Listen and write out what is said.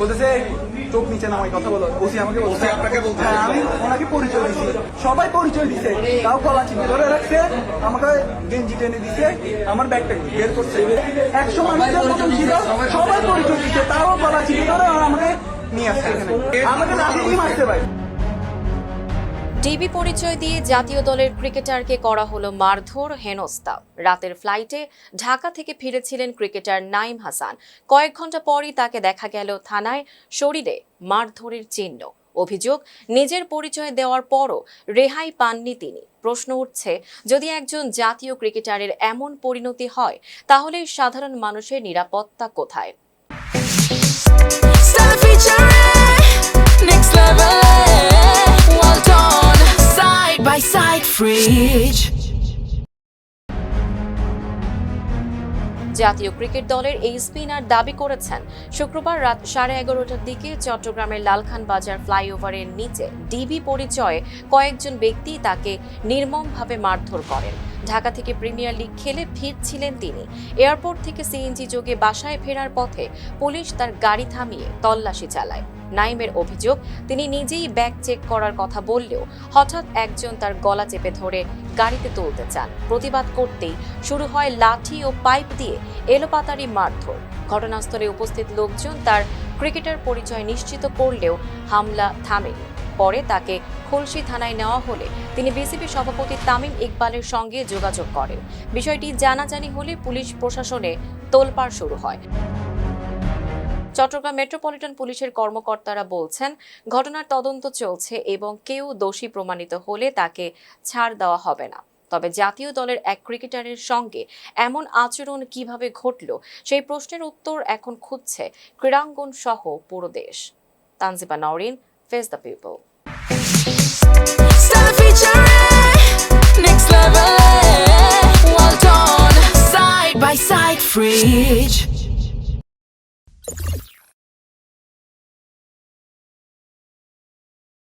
বলতেছে চোখ নিচে নামাই কথা বলো। ওসি আমাকে বলছে আপনাকে বলতে, আমি ওনাকে পরিচয় দিচ্ছি, সবাই পরিচয় দিছে, তাও গলা চিপে ধরে রাখছে, আমাকে গেঞ্জি টেনে দিছে, আমার ব্যাগটা বের করছে। 100 মানুষের মতন ছিল, সবাই পরিচয় দিচ্ছে, তাও গলা চিপে ধরে আমাকে নিয়ে আসছে এখানে, আমাকে লাঠি দিয়ে মারছে ভাই। ডিবি পরিচয় দিয়ে জাতীয় দলের ক্রিকেটারকে করা হলো মারধর, হেনস্থা। রাতের ফ্লাইটে ঢাকা থেকে ফিরেছিলেন ক্রিকেটার নাঈম হাসান। কয়েক ঘন্টা পরই তাকে দেখা গেল থানায়, শরীরে মারধরের চিহ্ন। অভিযোগ, নিজের পরিচয় দেওয়ার পরও রেহাই পাননি তিনি। প্রশ্ন উঠছে, যদি একজন জাতীয় ক্রিকেটারের এমন পরিণতি হয়, তাহলে সাধারণ মানুষের নিরাপত্তা কোথায়? জাতীয় ক্রিকেট দলের এই স্পিনার দাবি করেছেন, শুক্রবার রাত 11:30টার দিকে চট্টগ্রামের লালখান বাজার ফ্লাইওভারের নিচে ডিবি পরিচয়ে কয়েকজন ব্যক্তি তাকে নির্মমভাবে মারধর করেন। ঢাকা থেকে প্রিমিয়ার লিগ খেলে ফিরছিলেন তিনি। এয়ারপোর্ট থেকে সিএনজি যোগে বাসায় ফেরার পথে পুলিশ তার গাড়ি থামিয়ে তল্লাশি চালায়। নাঈমের অভিযোগ, তিনি নিজেই ব্যাগ চেক করার কথা বললেও হঠাৎ একজন তার গলা চেপে ধরে গাড়িতে তুলতে চান। প্রতিবাদ করতেই শুরু হয় লাঠি ও পাইপ দিয়ে এলোপাতাড়ি মারধর। ঘটনাস্থলে উপস্থিত লোকজন তার ক্রিকেটার পরিচয় নিশ্চিত করলেও হামলা থামেনি। পরে তাকে খুলশী থানায় নেওয়া হলে তিনি বিসিবি সভাপতি তামিম ইকবালের সঙ্গে যোগাযোগ করেন। বিষয়টি জানাজানি হলে পুলিশ প্রশাসনে তোলপাড় শুরু হয়। চট্টগ্রাম মেট্রোপলিটন পুলিশের কর্মকর্তারা বলছেন, ঘটনার তদন্ত চলছে এবং কেউ দোষী প্রমাণিত হলে তাকে ছাড় দেওয়া হবে না। তবে জাতীয় দলের এক ক্রিকেটারের সঙ্গে এমন আচরণ কিভাবে ঘটল, সেই প্রশ্নের উত্তর এখন খুঁজছে ক্রীড়াঙ্গন সহ পুরো দেশ। Tanjiba Nowrin, face the people. Free